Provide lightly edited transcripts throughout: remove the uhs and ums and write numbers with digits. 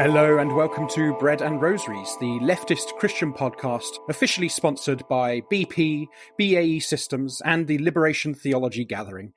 Hello and welcome to Bread and Rosaries, the leftist Christian podcast officially sponsored by BP, BAE Systems and the Liberation Theology Gathering.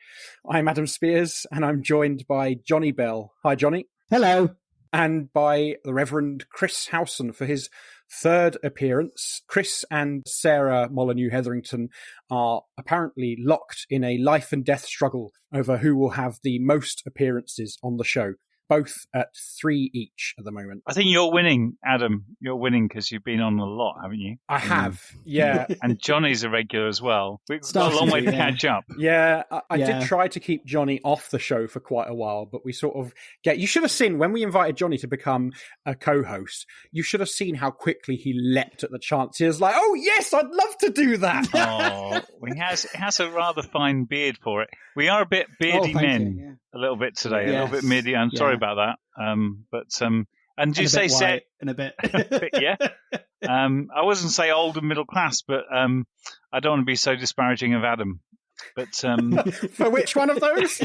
I'm Adam Spears and I'm joined by Jonny Bell. Hi, Jonny. Hello. And by the Reverend Chris Howson for his third appearance. Chris and Sarah Molyneux-Hetherington are apparently locked in a life and death struggle over who will have the most appearances on the show. Both at 3 each at the moment. I think you're winning, Adam. You're winning because you've been on a lot, haven't you? I have, yeah. And Johnny's a regular as well. We've got a long way to catch up. Yeah, I did try to keep Jonny off the show for quite a while, but we sort of you should have seen when we invited Jonny to become a co-host, you should have seen how quickly he leapt at the chance. He was like, oh yes, I'd love to do that. Oh, he has a rather fine beard for it. We are a bit beardy men, a little bit today, a little bit meaty. I'm sorry about that. And do you say set in a bit? Yeah. I wasn't say old and middle class, but I don't want to be so disparaging of Adam. But for which one of those?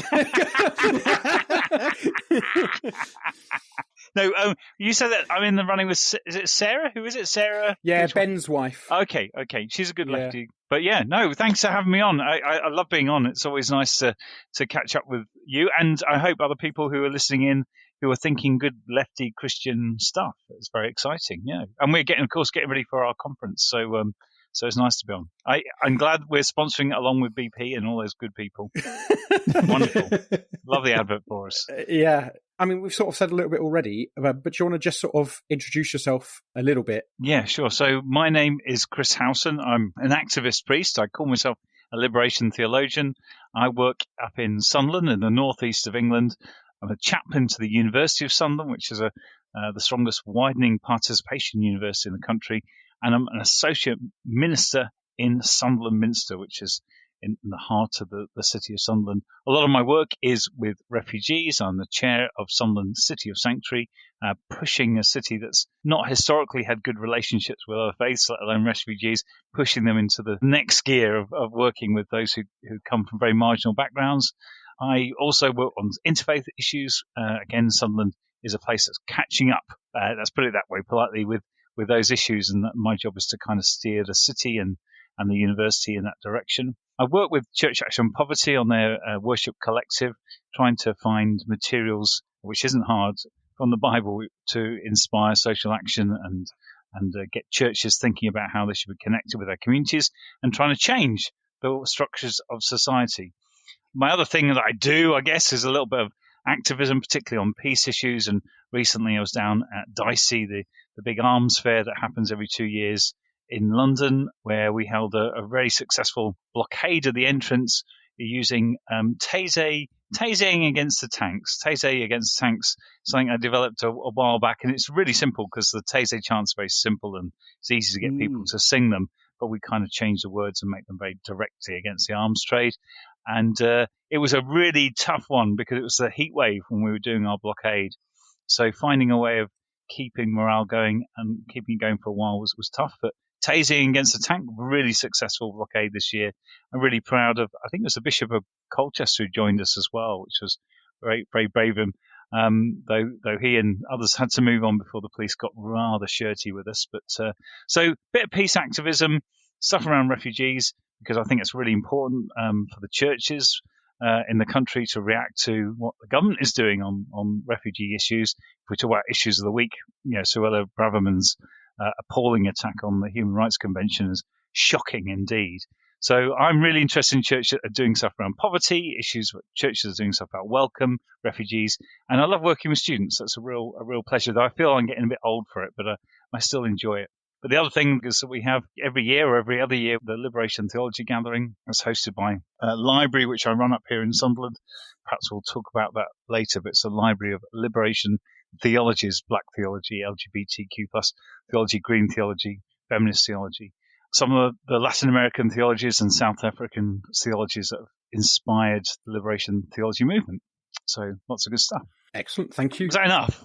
No, you said that I'm in the running with. Is it Sarah? Who is it? Sarah? Yeah, Ben's wife. Okay, she's a good lefty. But yeah, no, thanks for having me on. I love being on. It's always nice to catch up with you, and I hope other people who are listening in who are thinking good lefty Christian stuff. It's very exciting, yeah. And we're getting ready for our conference, so it's nice to be on. I'm glad we're sponsoring it along with BP and all those good people. Wonderful. Love the advert for us. Yeah. I mean, we've sort of said a little bit already, but do you want to just sort of introduce yourself a little bit? Yeah, sure. So my name is Chris Howson. I'm an activist priest. I call myself a Liberation Theologian. I work up in Sunderland in the northeast of England. I'm a chaplain to the University of Sunderland, which is the strongest widening participation university in the country. And I'm an associate minister in Sunderland Minster, which is in the heart of the city of Sunderland. A lot of my work is with refugees. I'm the chair of Sunderland City of Sanctuary, pushing a city that's not historically had good relationships with other faiths, let alone refugees, pushing them into the next gear of working with those who come from very marginal backgrounds. I also work on interfaith issues. Again, Sunderland is a place that's catching up, let's put it that way, politely, with those issues, and my job is to kind of steer the city and the university in that direction. I work with Church Action Poverty on their worship collective, trying to find materials, which isn't hard, from the Bible to inspire social action and get churches thinking about how they should be connected with their communities and trying to change the structures of society. My other thing that I do, I guess, is a little bit of activism, particularly on peace issues. And recently I was down at Dicey, the big arms fair that happens every 2 years in London, where we held a very successful blockade of the entrance using tasing against the tanks. Tase against tanks, something I developed a while back, and it's really simple because the tase chant's very simple and it's easy to get people to sing them, but we kind of change the words and make them very directly against the arms trade. And it was a really tough one because it was a heat wave when we were doing our blockade. So finding a way of keeping morale going and keeping it going for a while was tough. But tasing against the tank, really successful blockade this year. I'm really proud of, I think it was the Bishop of Colchester who joined us as well, which was very, very brave of him. Though he and others had to move on before the police got rather shirty with us. But so bit of peace activism, stuff around refugees, because I think it's really important for the churches in the country to react to what the government is doing on refugee issues. If we talk about issues of the week, Suella Braverman's appalling attack on the Human Rights Convention is shocking indeed. So I'm really interested in churches that are doing stuff around poverty, issues where churches are doing stuff about welcome, refugees, and I love working with students. That's a real pleasure. Though I feel I'm getting a bit old for it, but I still enjoy it. But the other thing is that we have every year or every other year the Liberation Theology Gathering. It's hosted by a library which I run up here in Sunderland. Perhaps we'll talk about that later, but it's a library of liberation theologies: Black theology, LGBTQ+, theology, green theology, feminist theology. Some of the Latin American theologies and South African theologies that have inspired the Liberation Theology movement. So lots of good stuff. Excellent, thank you. Was that enough?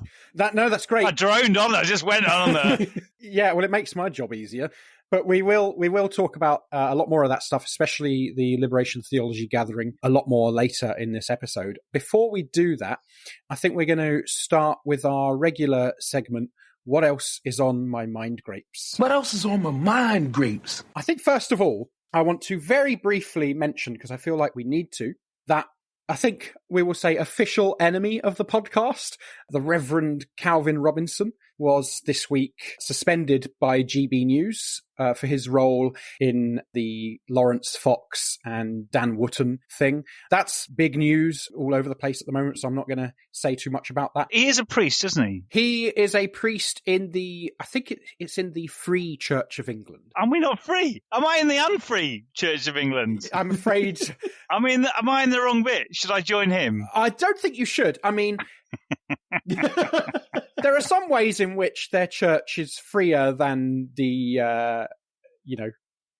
No, that's great. I droned on. I just went on there. Yeah, well, it makes my job easier. But we will talk about a lot more of that stuff, especially the Liberation Theology Gathering, a lot more later in this episode. Before we do that, I think we're going to start with our regular segment, What Else Is On My Mind Grapes? What else is on my mind, grapes? I think, first of all, I want to very briefly mention, because I feel like we need to, that I think we will say official enemy of the podcast, the Reverend Calvin Robinson, was this week suspended by GB News for his role in the Lawrence Fox and Dan Wootton thing. That's big news all over the place at the moment, so I'm not going to say too much about that. He is a priest, isn't he? He is a priest in I think it's in the Free Church of England. Are we not free? Am I in the unfree Church of England? I'm afraid... am I in the wrong bit? Should I join him? I don't think you should. I mean... There are some ways in which their church is freer than the,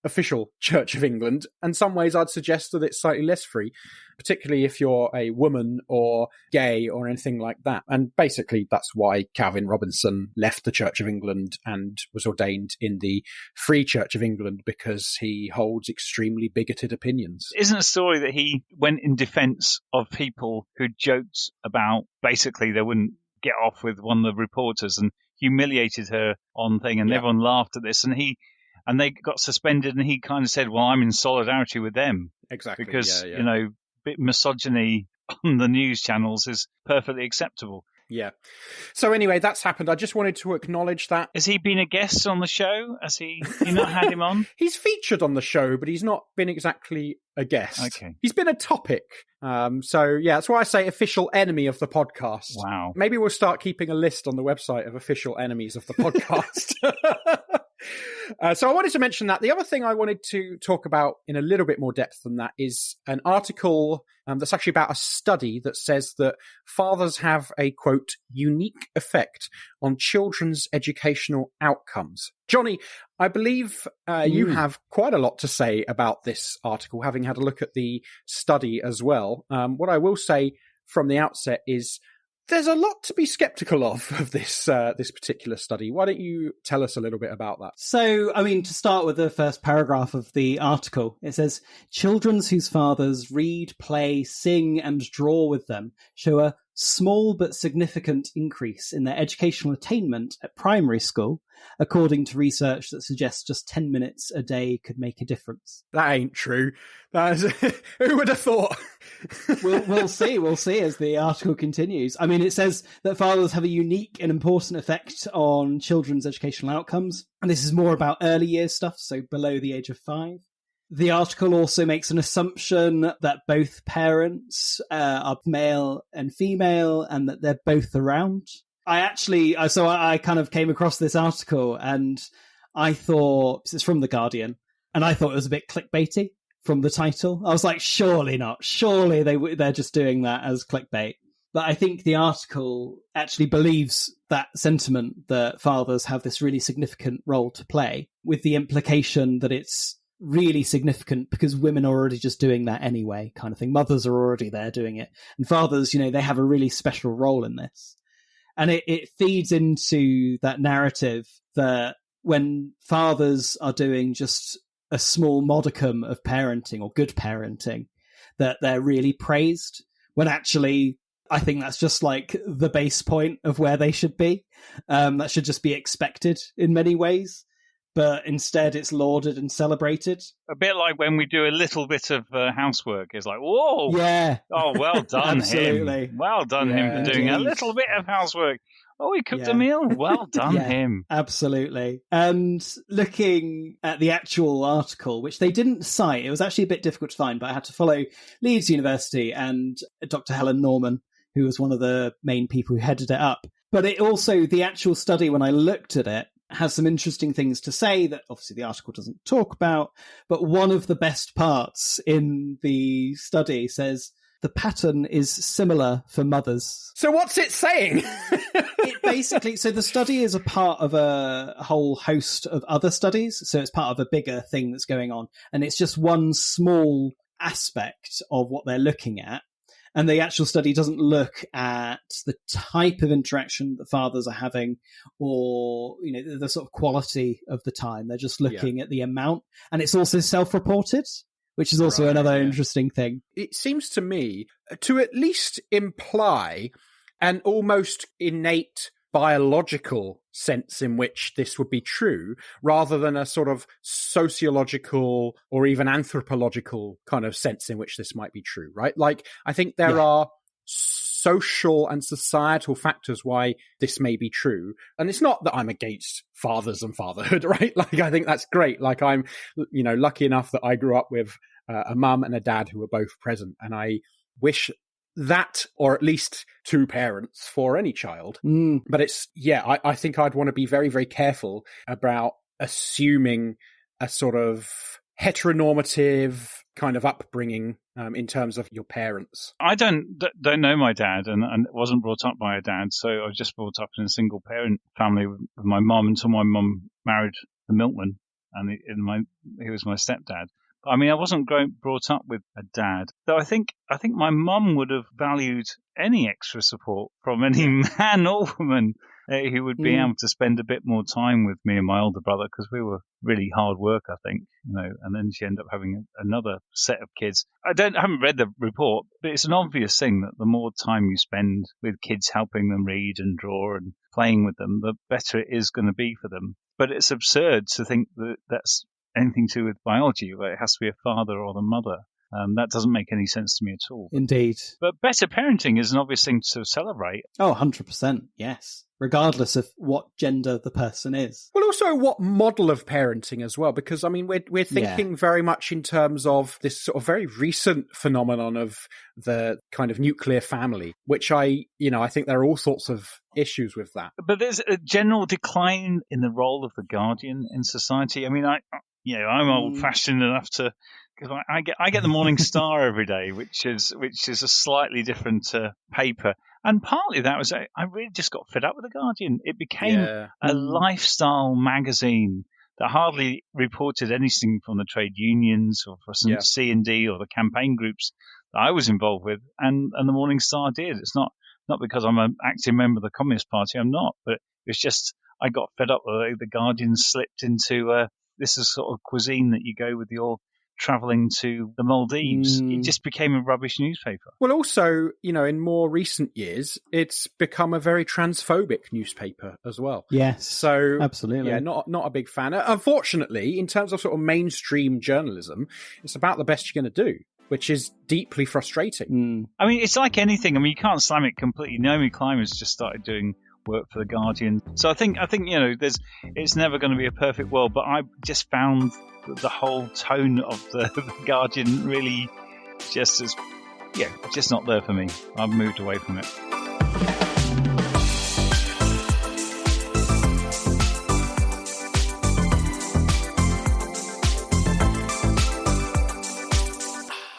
official Church of England, and some ways I'd suggest that it's slightly less free, particularly if you're a woman or gay or anything like that. And basically that's why Calvin Robinson left the Church of England and was ordained in the Free Church of England, because he holds extremely bigoted opinions. Isn't a story that he went in defence of people who joked about basically they wouldn't get off with one of the reporters and humiliated her on thing, and everyone laughed at this, and they got suspended, and he kind of said, well, I'm in solidarity with them. Exactly. Because, bit misogyny on the news channels is perfectly acceptable. Yeah. So anyway, that's happened. I just wanted to acknowledge that. Has he been a guest on the show? Has you not had him on? He's featured on the show, but he's not been exactly a guest. Okay. He's been a topic. So yeah, that's why I say official enemy of the podcast. Wow. Maybe we'll start keeping a list on the website of official enemies of the podcast. So I wanted to mention that. The other thing I wanted to talk about in a little bit more depth than that is an article that's actually about a study that says that fathers have a, quote, unique effect on children's educational outcomes. Jonny, I believe you have quite a lot to say about this article, having had a look at the study as well. What I will say from the outset is there's a lot to be skeptical of this particular study. Why don't you tell us a little bit about that? So, to start with the first paragraph of the article, it says, children whose fathers read, play, sing, and draw with them show a small but significant increase in their educational attainment at primary school, according to research that suggests just 10 minutes a day could make a difference. That ain't true. Who would have thought? We'll see as the article continues. It says that fathers have a unique and important effect on children's educational outcomes. And this is more about early years stuff, so below the age of 5. The article also makes an assumption that both parents are male and female and that they're both around. I kind of came across this article and I thought, it's from The Guardian, and I thought it was a bit clickbaity from the title. I was like, surely not. Surely they're just doing that as clickbait. But I think the article actually believes that sentiment that fathers have this really significant role to play, with the implication that it's really significant because women are already just doing that anyway, kind of thing. Mothers are already there doing it. And fathers, they have a really special role in this. And it feeds into that narrative that when fathers are doing just a small modicum of parenting or good parenting, that they're really praised, when actually I think that's just like the base point of where they should be. That should just be expected in many ways. But instead it's lauded and celebrated. A bit like when we do a little bit of housework. It's like, whoa! Yeah. Oh, well done Absolutely. him. Well done him for doing a little bit of housework. Oh, he cooked a meal? Well done him. Absolutely. And looking at the actual article, which they didn't cite, it was actually a bit difficult to find, but I had to follow Leeds University and Dr. Helen Norman, who was one of the main people who headed it up. But it also, the actual study, when I looked at it, has some interesting things to say that obviously the article doesn't talk about, but one of the best parts in the study says the pattern is similar for mothers. So what's it saying? It basically, so the study is a part of a whole host of other studies, so it's part of a bigger thing that's going on, and it's just one small aspect of what they're looking at. And the actual study doesn't look at the type of interaction that fathers are having or, the sort of quality of the time. They're just looking at the amount. And it's also self-reported, which is also another interesting thing. It seems to me to at least imply an almost innate biological sense in which this would be true, rather than a sort of sociological or even anthropological kind of sense in which this might be true, right? Like, I think there are social and societal factors why this may be true. And it's not that I'm against fathers and fatherhood, right? Like, I think that's great. Like, I'm, lucky enough that I grew up with a mum and a dad who were both present. And I wish that, or at least two parents for any child. But it's, I think I'd want to be very, very careful about assuming a sort of heteronormative kind of upbringing in terms of your parents. I don't know my dad, and wasn't brought up by a dad, so I was just brought up in a single parent family with my mum until my mum married the milkman, and he was my stepdad. I mean, I wasn't brought up with a dad, though I think my mum would have valued any extra support from any man or woman who would be able to spend a bit more time with me and my older brother, because we were really hard work, I think, and then she ended up having another set of kids. I haven't read the report, but it's an obvious thing that the more time you spend with kids, helping them read and draw and playing with them, the better it is going to be for them. But it's absurd to think that that's anything to do with biology, where it has to be a father or the mother. That doesn't make any sense to me at all. Indeed. But better parenting is an obvious thing to celebrate. Oh, 100%, yes. Regardless of what gender the person is. Well, also what model of parenting as well, because, I mean, we're thinking very much in terms of this sort of very recent phenomenon of the kind of nuclear family, which I think there are all sorts of issues with that. But there's a general decline in the role of the guardian in society. I mean, I'm old-fashioned enough to, because I get the Morning Star every day, which is a slightly different paper, and partly that was I really just got fed up with the Guardian. It became a lifestyle magazine that hardly reported anything from the trade unions or for some C&D or the campaign groups that I was involved with, and the Morning Star did. It's not because I'm an active member of the Communist Party. I'm not, but it's just I got fed up with the Guardian slipped into this is sort of cuisine that you go with your travelling to the Maldives. It just became a rubbish newspaper. Well, also, in more recent years, it's become a very transphobic newspaper as well. Yes, so absolutely. Yeah, not a big fan. Unfortunately, in terms of sort of mainstream journalism, it's about the best you're going to do, which is deeply frustrating. I mean, it's like anything. I mean, you can't slam it completely. Naomi Klein has just started doing work for the Guardian, so I think it's never going to be a perfect world, but I just found the whole tone of the Guardian really just not there for me. I've moved away from it.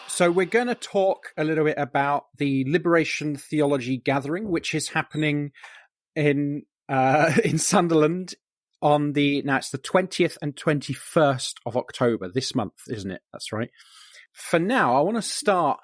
So we're going to talk a little bit about the Liberation Theology Gathering, which is happening in Sunderland it's the 20th and 21st of October this month, isn't it? That's right. For now, I want to start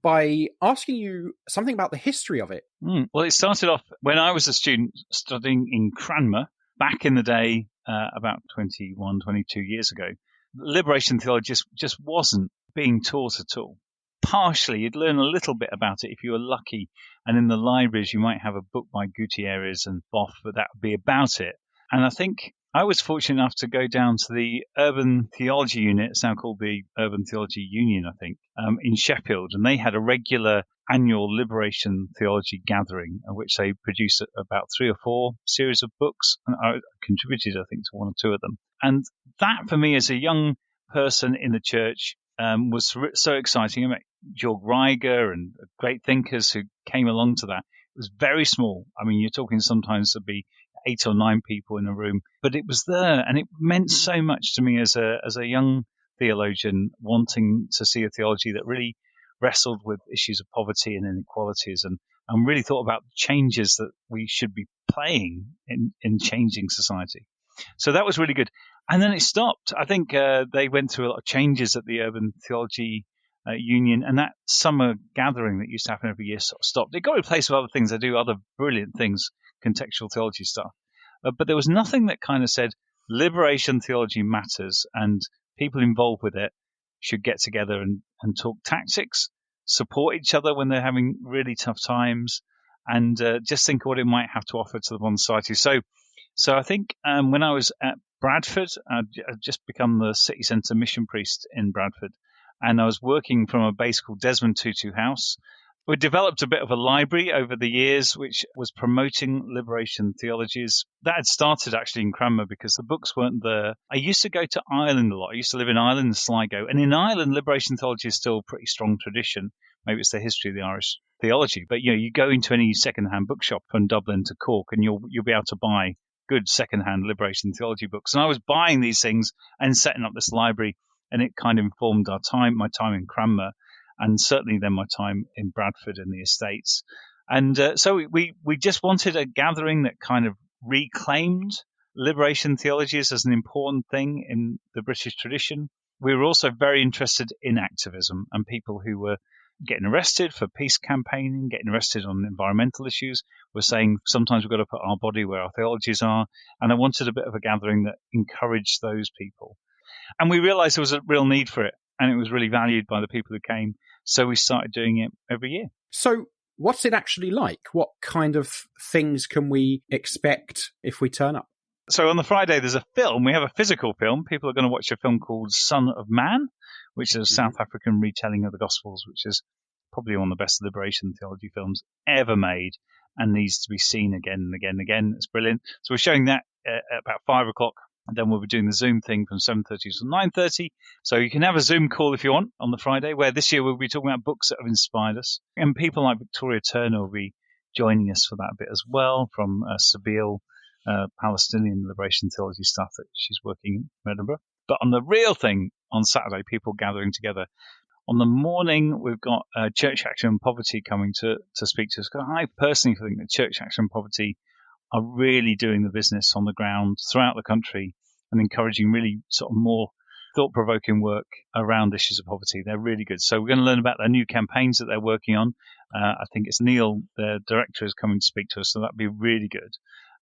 by asking you something about the history of it. Well, it started off when I was a student studying in Cranmer back in the day, about 21, 22 years ago. Liberation theology just wasn't being taught at all. Partially, you'd learn a little bit about it if you were lucky, and in the libraries you might have a book by Gutierrez and Boff, but that would be about it. And I think I was fortunate enough to go down to the Urban Theology Unit, it's now called the Urban Theology Union, I think, in Sheffield, and they had a regular annual Liberation Theology Gathering, of which they produced about 3 or 4 series of books, and I contributed, I think, to 1 or 2 of them. And that, for me, as a young person in the church, was so exciting. I met Georg Reiger and great thinkers who came along to that. It was very small. I mean, you're talking sometimes there'd be 8 or 9 people in a room, but it was there, and it meant so much to me as a young theologian wanting to see a theology that really wrestled with issues of poverty and inequalities, and really thought about changes that we should be playing in changing society. So that was really good. And then it stopped. I think they went through a lot of changes at the Urban Theology union, and that summer gathering that used to happen every year sort of stopped. It got replaced with other things. They do other brilliant things, contextual theology stuff. But there was nothing that kind of said liberation theology matters and people involved with it should get together and talk tactics, support each other when they're having really tough times, and just think what it might have to offer to the modern society. So I think when I was at Bradford, I'd just become the city centre mission priest in Bradford, and I was working from a base called Desmond Tutu House. We developed a bit of a library over the years, which was promoting liberation theologies. That had started actually in Cranmer because the books weren't there. I used to go to Ireland a lot. I used to live in Ireland, in Sligo. And in Ireland, liberation theology is still a pretty strong tradition. Maybe it's the history of the Irish theology. But, you go into any second-hand bookshop from Dublin to Cork and you'll be able to buy good second-hand liberation theology books. And I was buying these things and setting up this library, and it kind of informed my time in Cranmer, and certainly then my time in Bradford in the estates. And so we just wanted a gathering that kind of reclaimed liberation theologies as an important thing in the British tradition. We were also very interested in activism and people who were getting arrested for peace campaigning, getting arrested on environmental issues. We're saying sometimes we've got to put our body where our theologies are. And I wanted a bit of a gathering that encouraged those people. And we realized there was a real need for it, and it was really valued by the people who came. So we started doing it every year. So what's it actually like? What kind of things can we expect if we turn up? So on the Friday, there's a film. We have a physical film. People are going to watch a film called Son of Man, which is a South African retelling of the Gospels, which is probably one of the best liberation theology films ever made and needs to be seen again and again and again. It's brilliant. So we're showing that at about 5 o'clock. And then we'll be doing the Zoom thing from 7:30 to 9:30. So you can have a Zoom call if you want on the Friday, where this year we'll be talking about books that have inspired us. And people like Victoria Turner will be joining us for that bit as well, from Sabeel, Palestinian liberation theology stuff that she's working in Edinburgh. But on the real thing, on Saturday, people gathering together. On the morning, we've got Church Action and Poverty coming to speak to us. I personally think that Church Action and Poverty are really doing the business on the ground throughout the country and encouraging really sort of more thought-provoking work around issues of poverty. They're really good. So we're going to learn about their new campaigns that they're working on. I think it's Neil, the director, is coming to speak to us, so that'd be really good.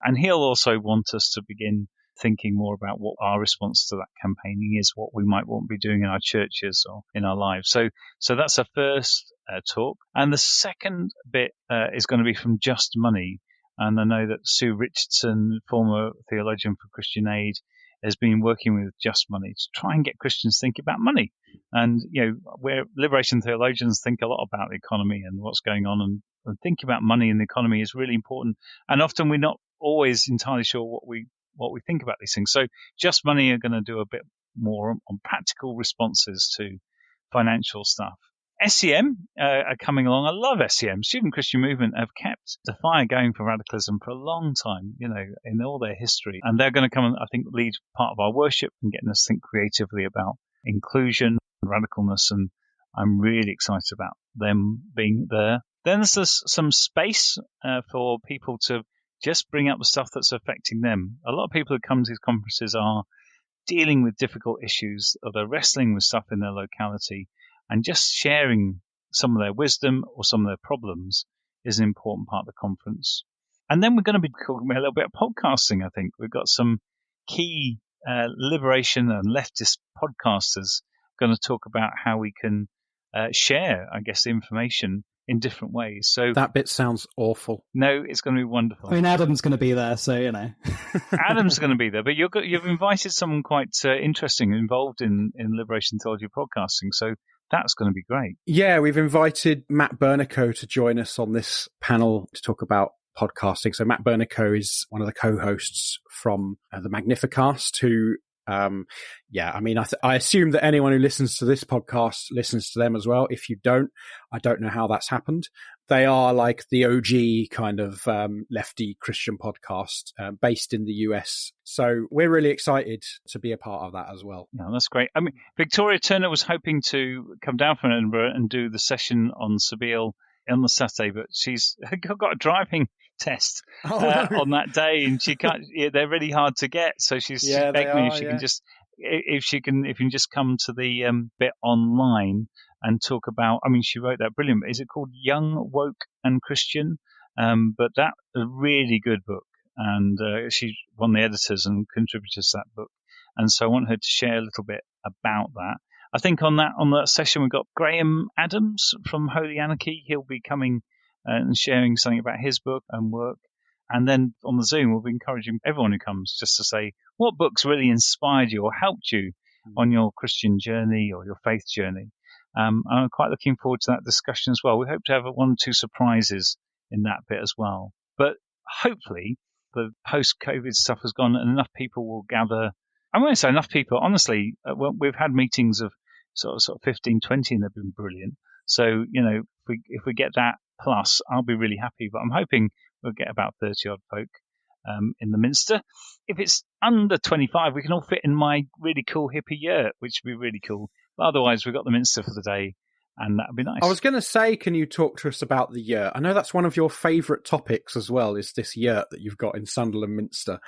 And he'll also want us to begin thinking more about what our response to that campaigning is, what we might want to be doing in our churches or in our lives. So that's our first talk. And the second bit is going to be from Just Money. And I know that Sue Richardson, former theologian for Christian Aid, has been working with Just Money to try and get Christians thinking about money. And, where liberation theologians think a lot about the economy and what's going on, and thinking about money in the economy is really important. And often we're not always entirely sure what we think about these things. So Just Money are going to do a bit more on practical responses to financial stuff. SEM are coming along. I love SEM. Student Christian Movement have kept the fire going for radicalism for a long time, in all their history. And they're going to come and, I think, lead part of our worship and getting us to think creatively about inclusion and radicalness. And I'm really excited about them being there. Then there's some space for people to just bring up the stuff that's affecting them. A lot of people who come to these conferences are dealing with difficult issues, or they're wrestling with stuff in their locality. And just sharing some of their wisdom or some of their problems is an important part of the conference. And then we're going to be talking about a little bit of podcasting, I think. We've got some key liberation and leftist podcasters going to talk about how we can share, I guess, information in different ways. So that bit sounds awful. No, it's going to be wonderful. I mean, Adam's going to be there, so, Adam's going to be there, but you've invited someone quite interesting, involved in liberation theology podcasting. So that's going to be great. Yeah, we've invited Matt Bernico to join us on this panel to talk about podcasting. So Matt Bernico is one of the co-hosts from the Magnificast, who, I assume that anyone who listens to this podcast listens to them as well. If you don't, I don't know how that's happened. They are like the OG kind of lefty Christian podcast based in the US. So we're really excited to be a part of that as well. Yeah, that's great. I mean, Victoria Turner was hoping to come down from Edinburgh and do the session on Sabeel on the Saturday, but she's got a driving test on that day, and she can't. They're really hard to get, so she's begged me if she can just come to the bit online. and talk about, I mean, she wrote that brilliant, is it called Young, Woke and Christian? But that a really good book. And she's one of the editors and contributors to that book. And so I want her to share a little bit about that. I think on that session, we've got Graham Adams from Holy Anarchy. He'll be coming and sharing something about his book and work. And then on the Zoom, we'll be encouraging everyone who comes just to say what books really inspired you or helped you on your Christian journey or your faith journey. I'm quite looking forward to that discussion as well. We hope to have 1 or 2 surprises in that bit as well. But hopefully the post-COVID stuff has gone and enough people will gather. I won't say enough people. Honestly, we've had meetings of sort of 15, 20 and they've been brilliant. So, if we get that plus, I'll be really happy. But I'm hoping we'll get about 30 odd folk in the Minster. If it's under 25, we can all fit in my really cool hippie yurt, which would be really cool. But otherwise, we've got the Minster for the day, and that would be nice. I was going to say, can you talk to us about the yurt? I know that's one of your favourite topics as well, is this yurt that you've got in Sunderland Minster.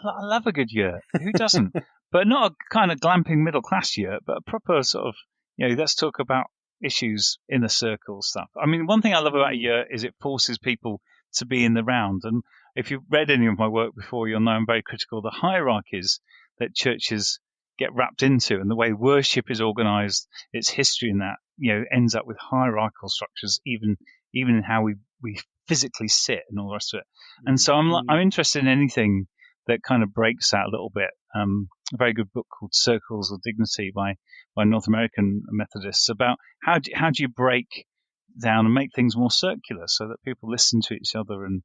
I love a good yurt. Who doesn't? But not a kind of glamping middle-class yurt, but a proper sort of, let's talk about issues, inner circle stuff. I mean, one thing I love about a yurt is it forces people to be in the round. And if you've read any of my work before, you'll know I'm very critical of the hierarchies that churches get wrapped into and the way worship is organised, its history in that, ends up with hierarchical structures, even in how we physically sit and all the rest of it. And so I'm interested in anything that kind of breaks that a little bit. A very good book called Circles of Dignity by North American Methodists about how do you break down and make things more circular so that people listen to each other and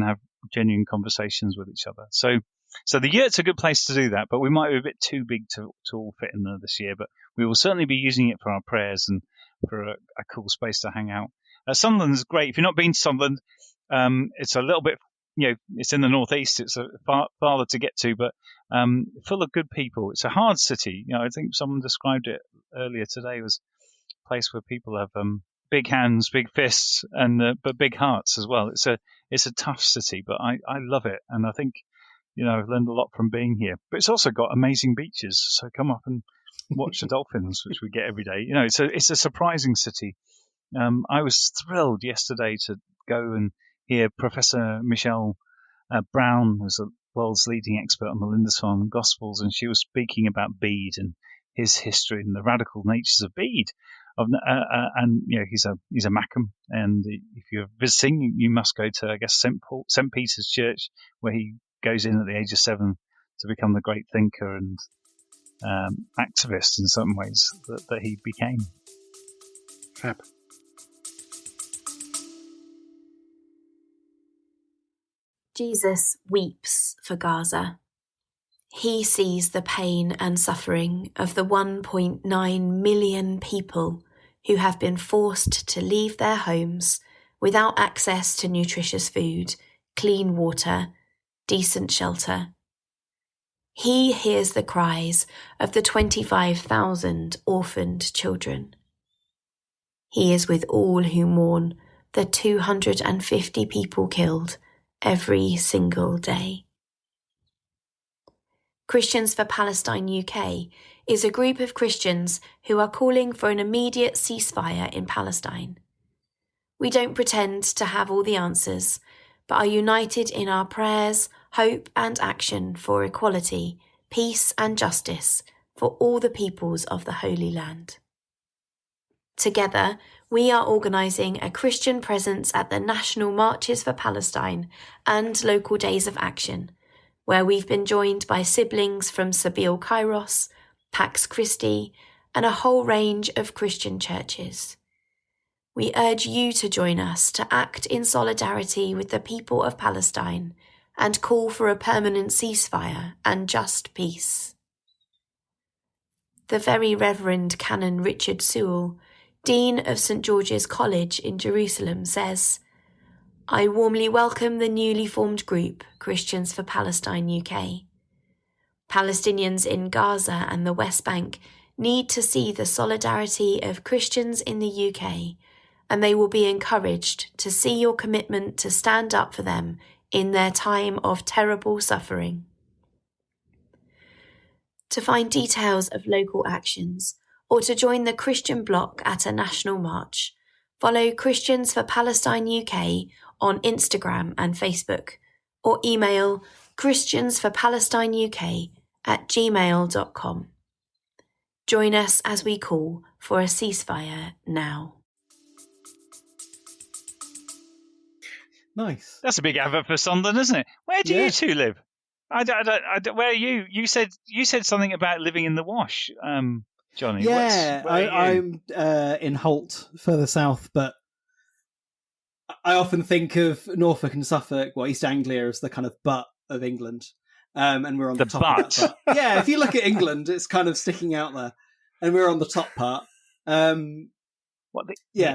have genuine conversations with each other. So the yurt's a good place to do that, but we might be a bit too big to all fit in there this year. But we will certainly be using it for our prayers and for a cool space to hang out. Sunderland's great. If you've not been to Sunderland, it's a little bit, it's in the northeast. It's farther to get to, but full of good people. It's a hard city. I think someone described it earlier today was a place where people have big hands, big fists, and but big hearts as well. It's a tough city, but I love it, and I think I've learned a lot from being here. But it's also got amazing beaches, so come up and watch the dolphins, which we get every day. It's a surprising city. I was thrilled yesterday to go and hear Professor Michelle Brown, who's the world's leading expert on the Lindisfarne Gospels, and she was speaking about Bede and his history and the radical natures of Bede. And he's a Mackham, and if you're visiting, you must go to, I guess, St. Peter's Church, where he goes in at the age of 7 to become the great thinker and activist in some ways that he became. Fab. Jesus weeps for Gaza. He sees the pain and suffering of the 1.9 million people who have been forced to leave their homes without access to nutritious food, clean water, decent shelter. He hears the cries of the 25,000 orphaned children. He is with all who mourn the 250 people killed every single day. Christians for Palestine UK is a group of Christians who are calling for an immediate ceasefire in Palestine. We don't pretend to have all the answers, but are united in our prayers, hope and action for equality, peace and justice for all the peoples of the Holy Land. Together, we are organising a Christian presence at the National Marches for Palestine and local days of action, where we've been joined by siblings from Sabeel Kairos, Pax Christi, and a whole range of Christian churches. We urge you to join us to act in solidarity with the people of Palestine and call for a permanent ceasefire and just peace. The Very Reverend Canon Richard Sewell, Dean of St. George's College in Jerusalem, says, "I warmly welcome the newly formed group, Christians for Palestine UK. Palestinians in Gaza and the West Bank need to see the solidarity of Christians in the UK, and they will be encouraged to see your commitment to stand up for them in their time of terrible suffering." To find details of local actions or to join the Christian bloc at a national march, follow Christians for Palestine UK on Instagram and Facebook, or email christiansforpalestineuk@gmail.com. Join us as we call for a ceasefire now. Nice. That's a big advert for Sunderland, isn't it? Where do you two live? Where are you? You said something about living in the Wash, Jonny. Yeah, where are you? I'm in Holt, further south, but I often think of Norfolk and Suffolk, East Anglia, as the kind of butt of England. And we're on the top of that butt. Yeah, if you look at England, it's kind of sticking out there. And we're on the top part. The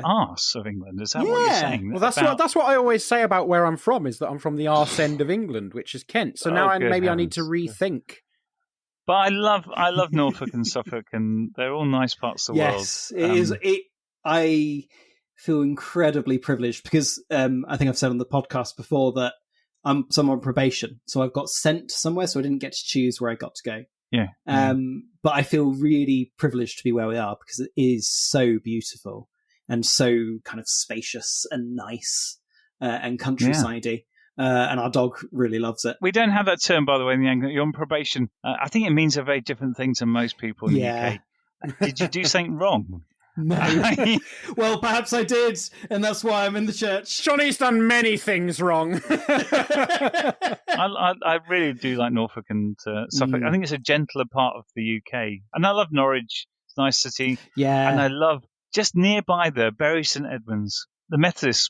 arse of England? Is that what you're saying? Well, that's what I always say about where I'm from, is that I'm from the arse end of England, which is Kent. So now I need to rethink. But I love Norfolk and Suffolk, and they're all nice parts of the world. Yes, it is. I feel incredibly privileged because I think I've said on the podcast before that I'm on probation, so I've got sent somewhere, so I didn't get to choose where I got to go. Yeah. But I feel really privileged to be where we are because it is so beautiful and so kind of spacious and nice and countryside-y. And our dog really loves it. We don't have that term, by the way, in the Anglican. You're on probation. I think it means a very different thing to most people in the UK. Did you do something wrong? No. Well, perhaps I did, and that's why I'm in the church. Jonny's done many things wrong. I really do like Norfolk and Suffolk. I think it's a gentler part of the UK. And I love Norwich. It's a nice city. Yeah. And I love, just nearby there, Bury St Edmunds. The Methodists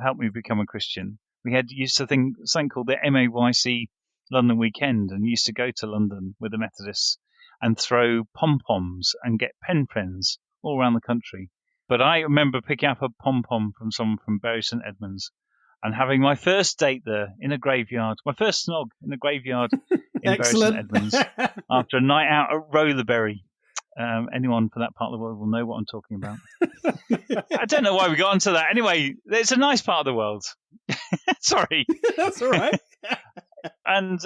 helped me become a Christian. We used to think something called the MAYC London Weekend, and used to go to London with the Methodists and throw pom-poms and get pen friends all around the country. But I remember picking up a pom-pom from someone from Bury St Edmunds and having my first date there in a graveyard, my first snog in a graveyard in Bury St Edmunds after a night out at Rollerberry. Anyone from that part of the world will know what I'm talking about. I don't know why we got onto that. Anyway, it's a nice part of the world. Sorry. That's all right. And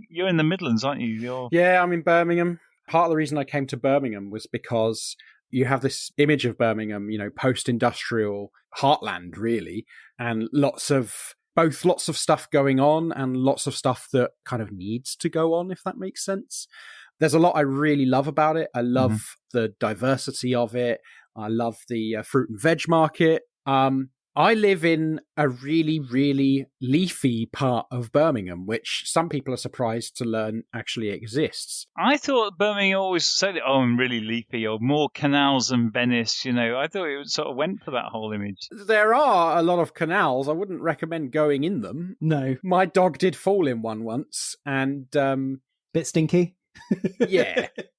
you're in the Midlands, aren't you? Yeah, I'm in Birmingham. Part of the reason I came to Birmingham was because you have this image of Birmingham, post-industrial heartland, really, and lots of stuff going on and lots of stuff that kind of needs to go on, if that makes sense. There's a lot I really love about it. I love the diversity of it. I love the fruit and veg market. I live in a really, really leafy part of Birmingham, which some people are surprised to learn actually exists. I thought Birmingham always said, I'm really leafy, or more canals than Venice, I thought it sort of went for that whole image. There are a lot of canals. I wouldn't recommend going in them. No. My dog did fall in one once, and... bit stinky?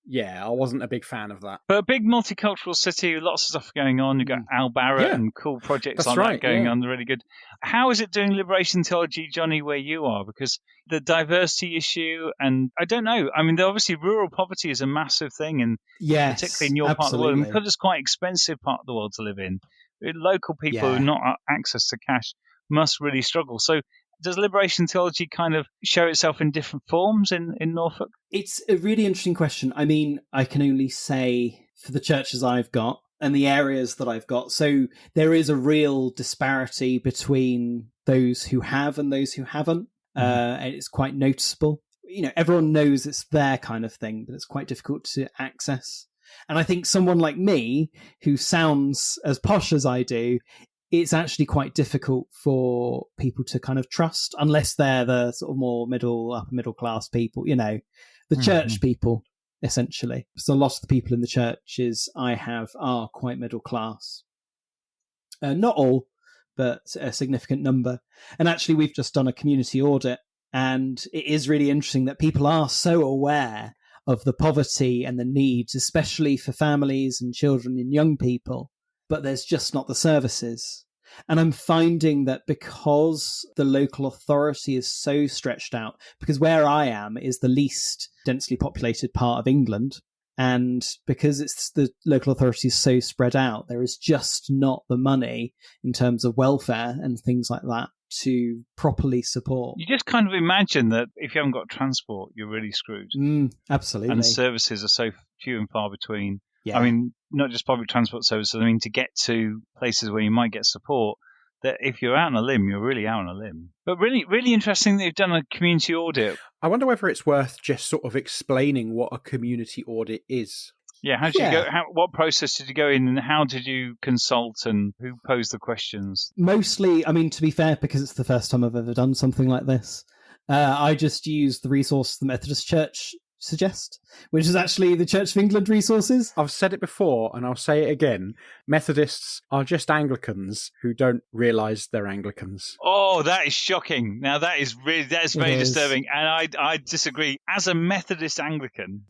Yeah, I wasn't a big fan of that. But a big multicultural city, lots of stuff going on. You've got Al Barrett and cool projects that going on. They're really good. How is it doing Liberation Theology, Jonny, where you are? Because the diversity issue, and I don't know. I mean, obviously rural poverty is a massive thing, and particularly in your part of the world, because it's quite an expensive part of the world to live in. Local people who not have access to cash must really struggle. So does Liberation Theology kind of show itself in different forms in Norfolk? It's a really interesting question. I mean, I can only say for the churches I've got and the areas that I've got. So there is a real disparity between those who have and those who haven't. And it's quite noticeable. Everyone knows it's their kind of thing, but it's quite difficult to access. And I think someone like me, who sounds as posh as I do, it's actually quite difficult for people to kind of trust, unless they're the sort of more upper middle class people, the church people, essentially. So a lot of the people in the churches I have are quite middle class. Not all, but a significant number. And actually, we've just done a community audit, and it is really interesting that people are so aware of the poverty and the needs, especially for families and children and young people. But there's just not the services. And I'm finding that because the local authority is so stretched out, because where I am is the least densely populated part of England, and because it's the local authority is so spread out, there is just not the money in terms of welfare and things like that to properly support. You just kind of imagine that if you haven't got transport, you're really screwed. Absolutely. And services are so few and far between. Yeah. I mean, not just public transport services. I mean, to get to places where you might get support, that if you're out on a limb, you're really out on a limb. But really, really interesting that you've done a community audit. I wonder whether it's worth just sort of explaining what a community audit is. Yeah, how did you go? What process did you go in, and how did you consult, and who posed the questions? Mostly, I mean, to be fair, because it's the first time I've ever done something like this, I just used the resource the Methodist Church suggest, which is actually the Church of England resources. I've said it before, and I'll say it again. Methodists are just Anglicans who don't realise they're Anglicans. Oh, that is shocking. Now, that is very disturbing, and I disagree. As a Methodist Anglican...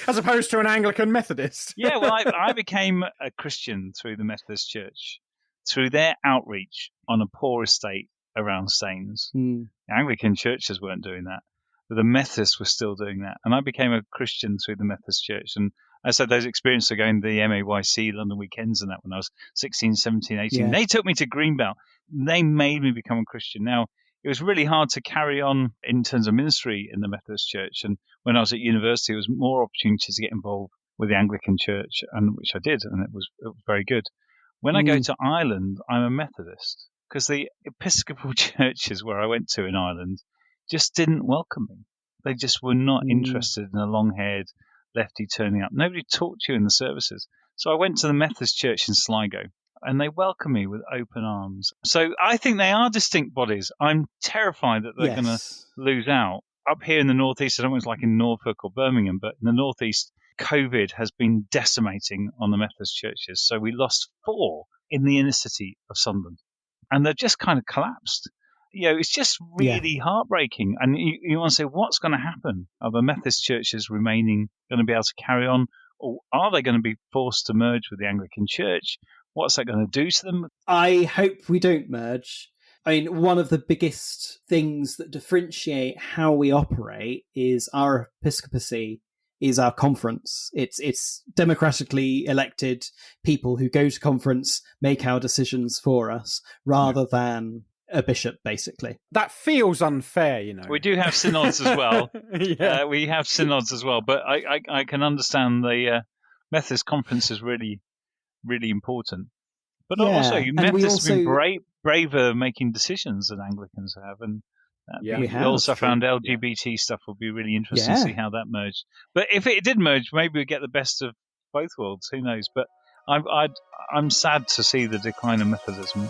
As opposed to an Anglican Methodist. Yeah, well, I became a Christian through the Methodist Church, through their outreach on a poor estate around Staines. The Anglican churches weren't doing that, but the Methodists were still doing that. And I became a Christian through the Methodist Church. And I said those experiences of going to the MAYC London weekends and that when I was 16, 17, 18. Yeah. They took me to Greenbelt. They made me become a Christian. Now, it was really hard to carry on in terms of ministry in the Methodist Church. And when I was at university, there was more opportunities to get involved with the Anglican Church, and which I did, and it was very good. When I go to Ireland, I'm a Methodist, because the Episcopal churches where I went to in Ireland just didn't welcome me. They just were not interested in a long-haired lefty turning up. Nobody talked to you in the services. So I went to the Methodist Church in Sligo, and they welcomed me with open arms. So I think they are distinct bodies. I'm terrified that they're going to lose out. Up here in the Northeast, I don't know what it's like in Norfolk or Birmingham, but in the Northeast, COVID has been decimating on the Methodist churches. So we lost 4 in the inner city of Sunderland, and they've just kind of collapsed. You know, it's just really heartbreaking. And you want to say, what's going to happen? Are the Methodist churches remaining going to be able to carry on? Or are they going to be forced to merge with the Anglican Church? What's that going to do to them? I hope we don't merge. I mean, one of the biggest things that differentiate how we operate is our episcopacy is our conference. It's democratically elected people who go to conference, make our decisions for us, rather than a bishop, basically. That feels unfair, you know. We do have synods as well. We have synods as well, but I can understand the Methodist conference is really, really important. But also, Methodists have been braver making decisions than Anglicans have, and we also found LGBT stuff will be really interesting to see how that merged. But if it did merge, maybe we get the best of both worlds. Who knows? But I'm sad to see the decline of Methodism.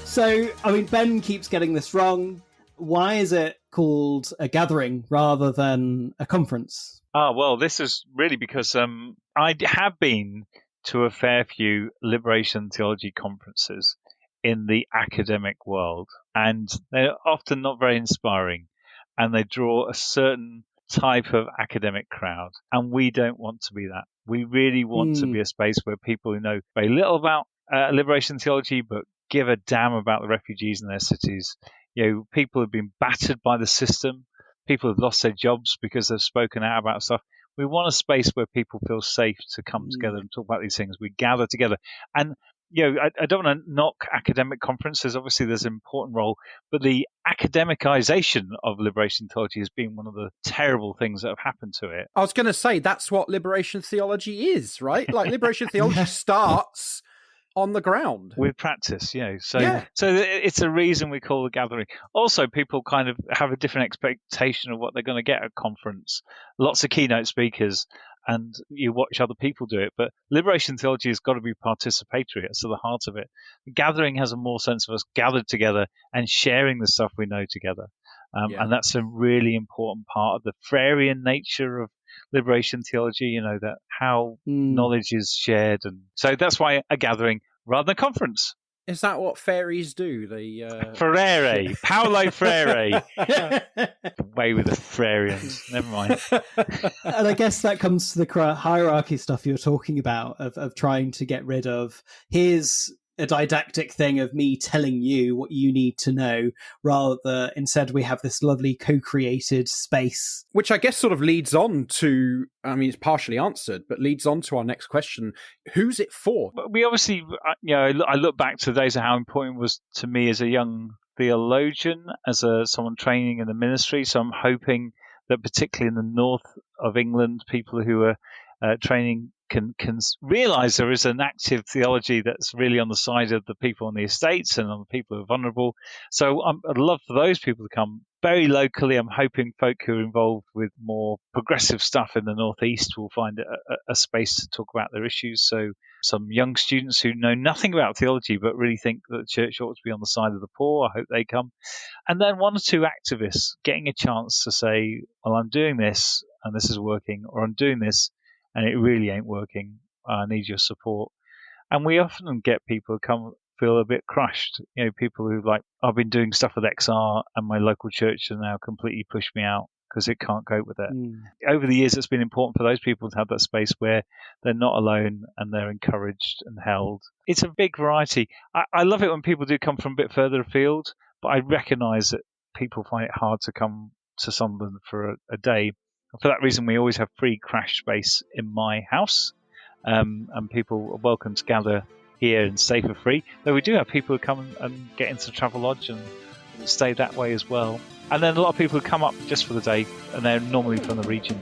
So, I mean, Ben keeps getting this wrong. Why is it called a gathering rather than a conference? Well, this is really because I have been to a fair few Liberation Theology conferences in the academic world, and they're often not very inspiring, and they draw a certain type of academic crowd, and we don't want to be that. We really want to be a space where people who know very little about liberation theology, but give a damn about the refugees in their cities. You know, people have been battered by the system. People have lost their jobs because they've spoken out about stuff. We want a space where people feel safe to come together and talk about these things. We gather together. And, you know, I don't want to knock academic conferences. Obviously, there's an important role. But the academicization of liberation theology has been one of the terrible things that have happened to it. I was going to say, that's what liberation theology is, right? Like, liberation theology starts on the ground with practice, so it's a reason we call the gathering. Also, people kind of have a different expectation of what they're going to get at a conference. Lots of keynote speakers, and you watch other people do it. But liberation theology has got to be participatory. It's at the heart of it. The gathering has a more sense of us gathered together and sharing the stuff we know together, and that's a really important part of the Freirean nature of liberation theology, that how knowledge is shared. And so that's why a gathering rather than a conference. Is that what fairies do? Freire, Paulo Freire. Away with the Freireans. Never mind. And I guess that comes to the hierarchy stuff you're talking about of trying to get rid of. Here's a didactic thing of me telling you what you need to know, rather instead we have this lovely co-created space. Which I guess sort of leads on to, I mean, it's partially answered, but leads on to our next question. Who's it for? We obviously, I look back to the days of how important it was to me as a young theologian, as someone training in the ministry. So I'm hoping that particularly in the north of England, people who are training can realise there is an active theology that's really on the side of the people on the estates and on the people who are vulnerable. So I'd love for those people to come. Very locally, I'm hoping folk who are involved with more progressive stuff in the northeast will find a space to talk about their issues. So some young students who know nothing about theology but really think that the church ought to be on the side of the poor, I hope they come. And then one or two activists getting a chance to say, well, I'm doing this and this is working, or I'm doing this and it really ain't working. I need your support. And we often get people who come feel a bit crushed. People who I've been doing stuff with XR and my local church has now completely pushed me out because it can't cope with it. Over the years, it's been important for those people to have that space where they're not alone and they're encouraged and held. It's a big variety. I love it when people do come from a bit further afield, but I recognise that people find it hard to come to Sunderland for a day. For that reason, we always have free crash space in my house, and people are welcome to gather here and stay for free. Though we do have people who come and get into the travel lodge and stay that way as well. And then a lot of people who come up just for the day, and they're normally from the region.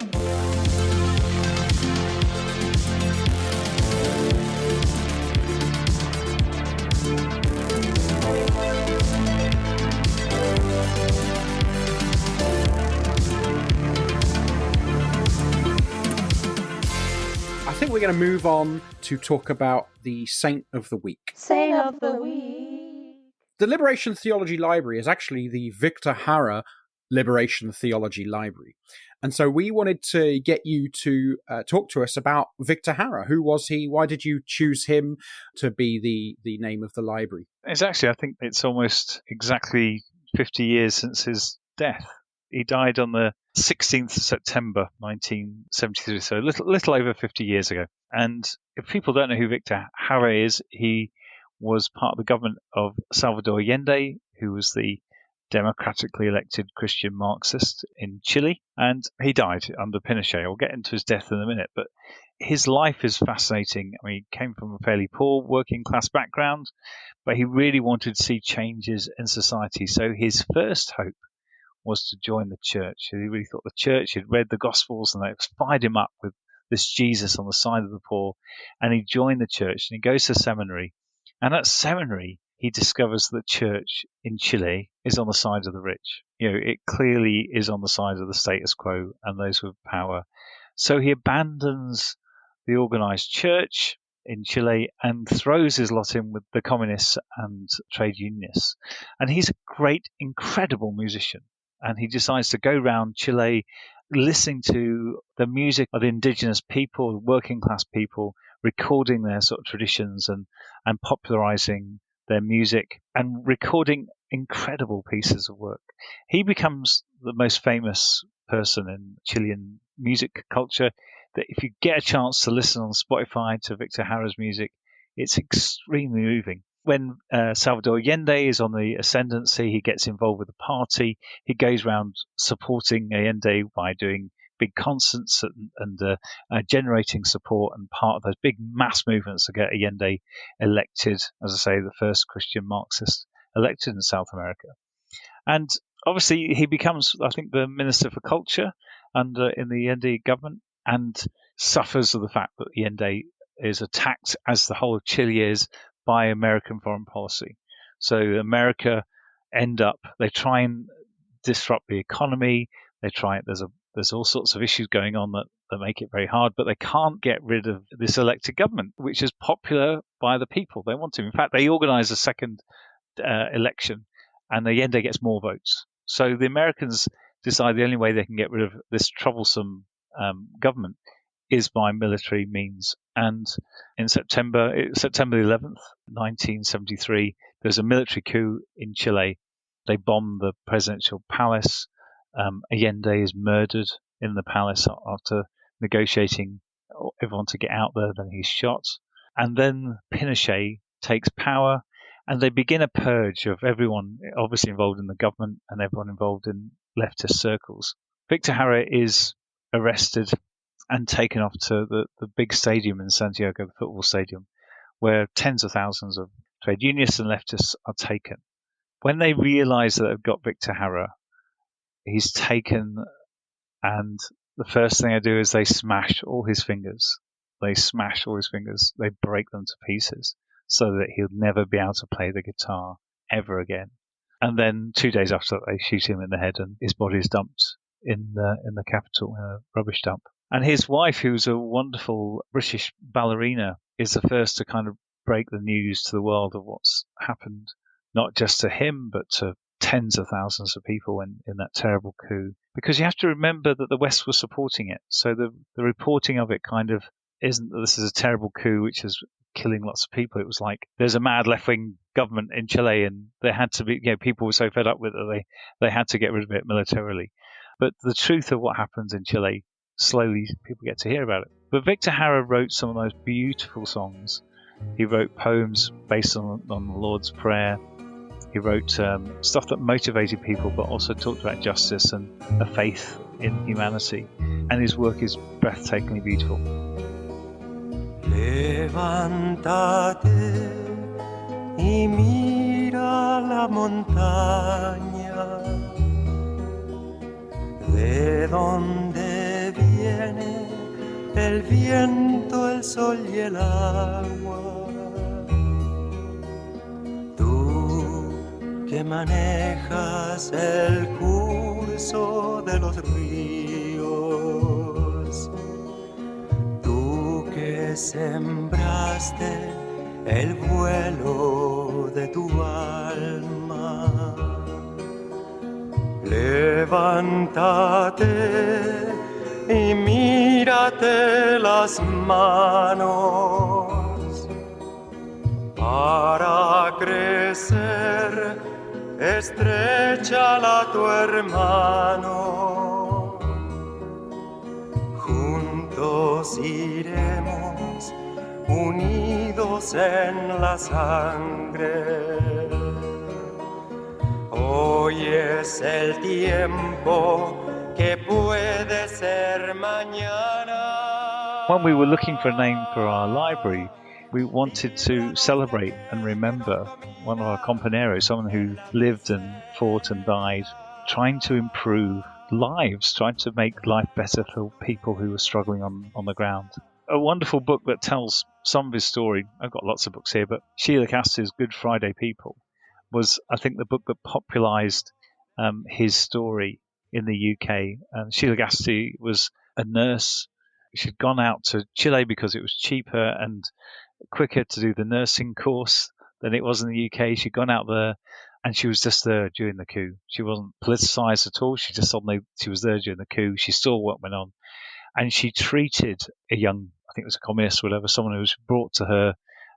I think we're going to move on to talk about the Saint of the Week. Saint of the Week. The Liberation Theology Library is actually the Victor Hara Liberation Theology Library. And so we wanted to get you to talk to us about Victor Hara. Who was he? Why did you choose him to be the name of the library? It's actually, I think it's almost exactly 50 years since his death. He died on the 16th of September 1973, so a little over 50 years ago. And if people don't know who Victor Hara is, he was part of the government of Salvador Allende, who was the democratically elected Christian Marxist in Chile, and he died under Pinochet. I'll get into his death in a minute, but his life is fascinating. I mean, he came from a fairly poor working class background, but he really wanted to see changes in society. So his first hope was to join the church. He really thought the church, he'd read the Gospels and they fired him up with this Jesus on the side of the poor. And he joined the church and he goes to seminary. And at seminary, he discovers that the church in Chile is on the side of the rich. It clearly is on the side of the status quo and those with power. So he abandons the organized church in Chile and throws his lot in with the communists and trade unionists. And he's a great, incredible musician. And he decides to go around Chile listening to the music of the indigenous people, working class people, recording their sort of traditions and popularizing their music and recording incredible pieces of work. He becomes the most famous person in Chilean music culture. That if you get a chance to listen on Spotify to Victor Hara's music, it's extremely moving. When Salvador Allende is on the ascendancy, he gets involved with the party. He goes around supporting Allende by doing big concerts and generating support and part of those big mass movements to get Allende elected, as I say, the first Christian Marxist elected in South America. And obviously he becomes, I think, the Minister for Culture in the Allende government and suffers of the fact that Allende is attacked, as the whole of Chile is, by American foreign policy. So America they try and disrupt the economy. There's all sorts of issues going on that make it very hard, but they can't get rid of this elected government, which is popular by the people. They want to. In fact, they organize a second election, and Allende gets more votes. So the Americans decide the only way they can get rid of this troublesome government is by military means. And in September the 11th, 1973, there's a military coup in Chile. They bomb the presidential palace. Allende is murdered in the palace after negotiating everyone to get out there. Then he's shot. And then Pinochet takes power, and they begin a purge of everyone obviously involved in the government and everyone involved in leftist circles. Victor Jara is arrested and taken off to the big stadium in Santiago, the football stadium, where tens of thousands of trade unionists and leftists are taken. When they realize that they've got Victor Jara, he's taken, and the first thing they do is they smash all his fingers. They break them to pieces so that he'll never be able to play the guitar ever again. And then 2 days after that, they shoot him in the head and his body is dumped in the capital, in a rubbish dump. And his wife, who's a wonderful British ballerina, is the first to kind of break the news to the world of what's happened, not just to him, but to tens of thousands of people in that terrible coup. Because you have to remember that the West was supporting it. So the reporting of it kind of isn't that this is a terrible coup which is killing lots of people. It was like there's a mad left-wing government in Chile and there had to be, people were so fed up with it they had to get rid of it militarily. But the truth of what happens in Chile, slowly people get to hear about it. But Victor Jara wrote some of those beautiful songs. He wrote poems based on the Lord's Prayer. He wrote stuff that motivated people, but also talked about justice and a faith in humanity. And his work is breathtakingly beautiful. Levántate y mira la montaña, de donde viene el viento, el sol y el agua. Tú que manejas el curso de los ríos, tú que sembraste el vuelo de tu alma, levántate y mírate las manos para crecer, estréchala tu hermano, juntos iremos unidos en la sangre. Hoy es el tiempo que puede ser mañana. When we were looking for a name for our library, we wanted to celebrate and remember one of our compañeros, someone who lived and fought and died, trying to improve lives, trying to make life better for people who were struggling on the ground. A wonderful book that tells some of his story. I've got lots of books here, but Sheila Cassidy's Good Friday People was, I think, the book that popularised his story in the UK. Sheila Cassidy was a nurse. She'd gone out to Chile because it was cheaper and quicker to do the nursing course than it was in the UK. She'd gone out there and she was just there during the coup. She wasn't politicised at all. She was there during the coup. She saw what went on. And she treated a young, I think it was a communist or whatever, someone who was brought to her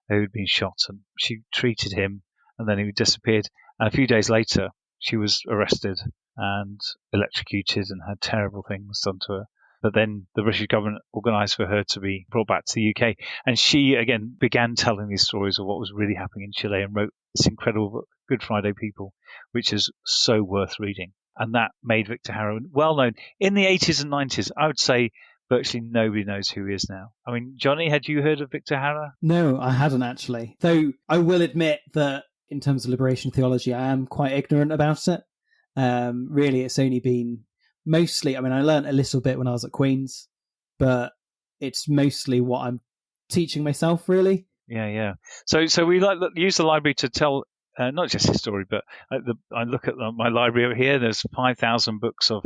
who had been shot. And she treated him and then he disappeared. And a few days later, she was arrested and electrocuted and had terrible things done to her. But then the British government organised for her to be brought back to the UK. And she, again, began telling these stories of what was really happening in Chile and wrote this incredible book, Good Friday People, which is so worth reading. And that made Victor Jara well known. In the 80s and 90s, I would say virtually nobody knows who he is now. I mean, Jonny, had you heard of Victor Jara? No, I hadn't actually. Though I will admit that in terms of liberation theology, I am quite ignorant about it. Really, it's only been mostly, I mean, I learned a little bit when I was at Queen's, but it's mostly what I'm teaching myself, really. Yeah. So we use the library to tell not just his story, but I look at my library over here. There's 5,000 books of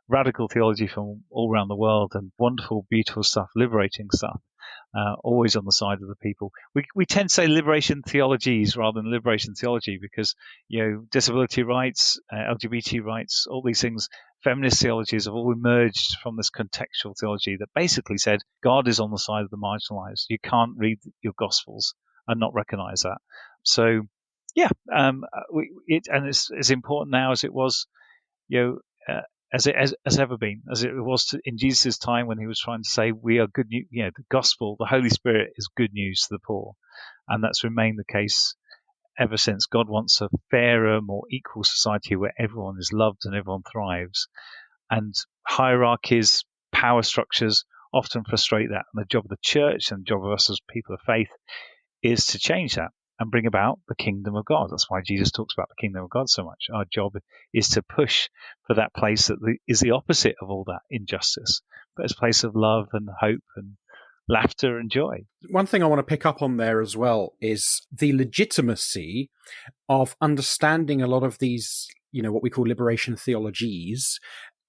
radical theology from all around the world and wonderful, beautiful stuff, liberating stuff, always on the side of the people. We tend to say liberation theologies rather than liberation theology because, disability rights, LGBT rights, all these things, feminist theologies have all emerged from this contextual theology that basically said God is on the side of the marginalized. You can't read your Gospels and not recognize that. So, yeah, it's as important now as it was, as it has ever been, as it was in Jesus' time when he was trying to say we are good news. The gospel, the Holy Spirit is good news to the poor, and that's remained the case ever since. God wants a fairer, more equal society where everyone is loved and everyone thrives. And hierarchies, power structures often frustrate that. And the job of the church and the job of us as people of faith is to change that and bring about the kingdom of God. That's why Jesus talks about the kingdom of God so much. Our job is to push for that place that is the opposite of all that injustice, but it's a place of love and hope and laughter and joy. One thing I want to pick up on there as well is the legitimacy of understanding a lot of these, what we call liberation theologies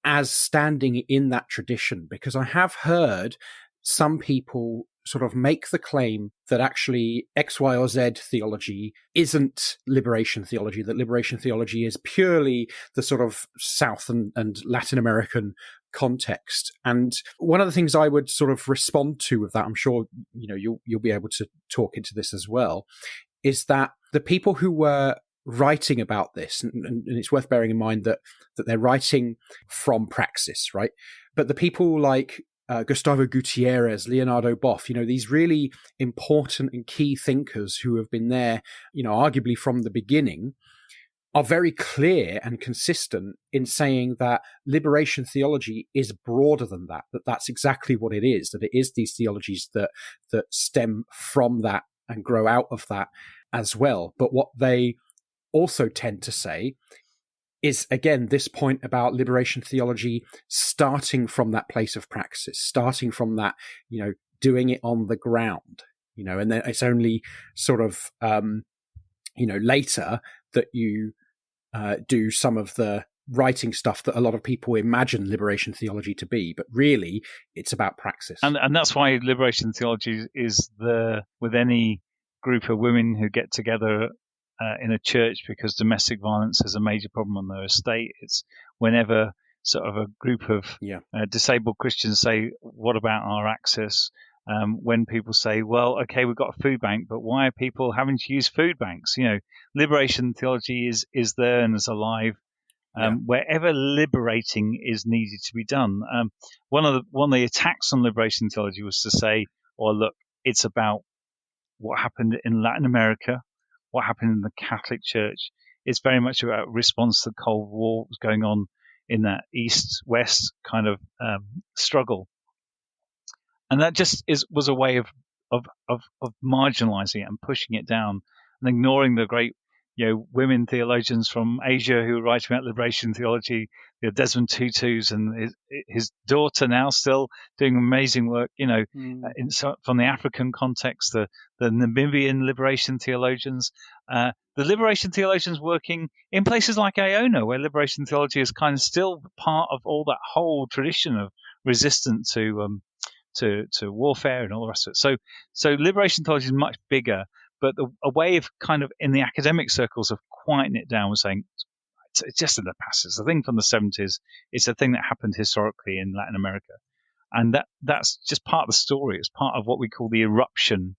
as standing in that tradition, because I have heard some people sort of make the claim that actually X, Y, or Z theology isn't liberation theology, that liberation theology is purely the sort of South and Latin American context. And one of the things I would sort of respond to with that, I'm sure, you'll be able to talk into this as well, is that the people who were writing about this, and it's worth bearing in mind that they're writing from praxis, right? But the people like Gustavo Gutierrez, Leonardo Boff, these really important and key thinkers who have been there, arguably from the beginning, are very clear and consistent in saying that liberation theology is broader than that that's exactly what it is, that it is these theologies that stem from that and grow out of that as well. But what they also tend to say is, again, this point about liberation theology starting from that place of praxis, starting from that, doing it on the ground, and then it's only sort of, later that you do some of the writing stuff that a lot of people imagine liberation theology to be, but really it's about praxis. And that's why liberation theology is with any group of women who get together in a church because domestic violence is a major problem on their estate. It's whenever sort of a group of disabled Christians say, what about our access? When people say, well, okay, we've got a food bank, but why are people having to use food banks? Liberation theology is there and is alive wherever liberating is needed to be done. One of the attacks on liberation theology was to say, well, look, it's about what happened in Latin America, what happened in the Catholic Church. It's very much about response to the Cold War was going on in that East-West kind of struggle. And that just was a way of marginalizing it and pushing it down and ignoring the great, women theologians from Asia who are writing about liberation theology, Desmond Tutu's and his daughter now still doing amazing work, from the African context, the Namibian liberation theologians, the liberation theologians working in places like Iona, where liberation theology is kind of still part of all that whole tradition of resistance to warfare and all the rest of it. So liberation theology is much bigger, but a way of kind of in the academic circles of quieting it down was saying it's just in the past. It's a thing from the 70s. It's a thing that happened historically in Latin America, and that's just part of the story. It's part of what we call the eruption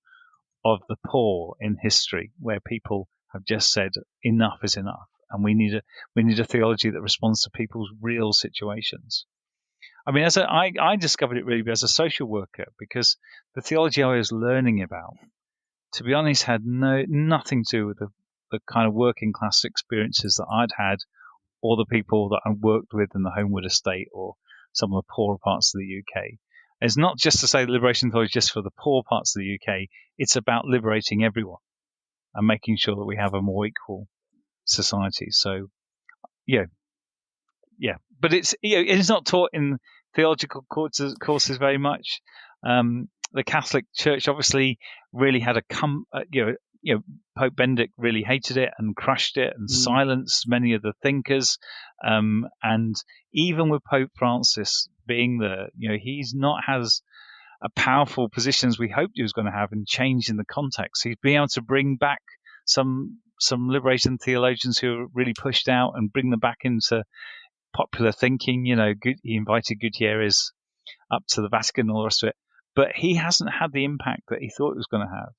of the poor in history, where people have just said enough is enough, and we need a theology that responds to people's real situations. I mean, I discovered it really as a social worker, because the theology I was learning about, to be honest, had nothing to do with the kind of working class experiences that I'd had, or the people that I worked with in the Homewood estate, or some of the poorer parts of the UK. It's not just to say liberation theology just for the poor parts of the UK. It's about liberating everyone and making sure that we have a more equal society. So, yeah. But it's not taught in theological courses very much. The Catholic Church obviously really had Pope Benedict really hated it and crushed it and silenced many of the thinkers. And even with Pope Francis being there, he's not has a powerful position as we hoped he was going to have in changing the context. He's been able to bring back some liberation theologians who are really pushed out and bring them back into popular thinking. He invited Gutierrez up to the Vatican and all the rest of it, but he hasn't had the impact that he thought it was going to have.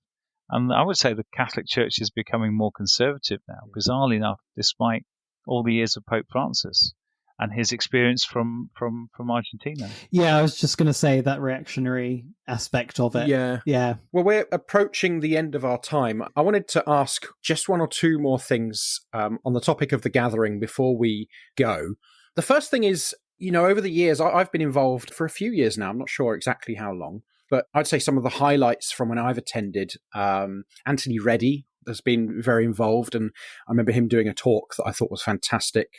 And I would say the Catholic Church is becoming more conservative now, bizarrely enough, despite all the years of Pope Francis. and his experience from Argentina. Yeah, I was just going to say that reactionary aspect of it. Yeah. Well, we're approaching the end of our time. I wanted to ask just one or two more things on the topic of the gathering before we go. The first thing is, over the years, I've been involved for a few years now. I'm not sure exactly how long, but I'd say some of the highlights from when I've attended, Anthony Reddy has been very involved, and I remember him doing a talk that I thought was fantastic.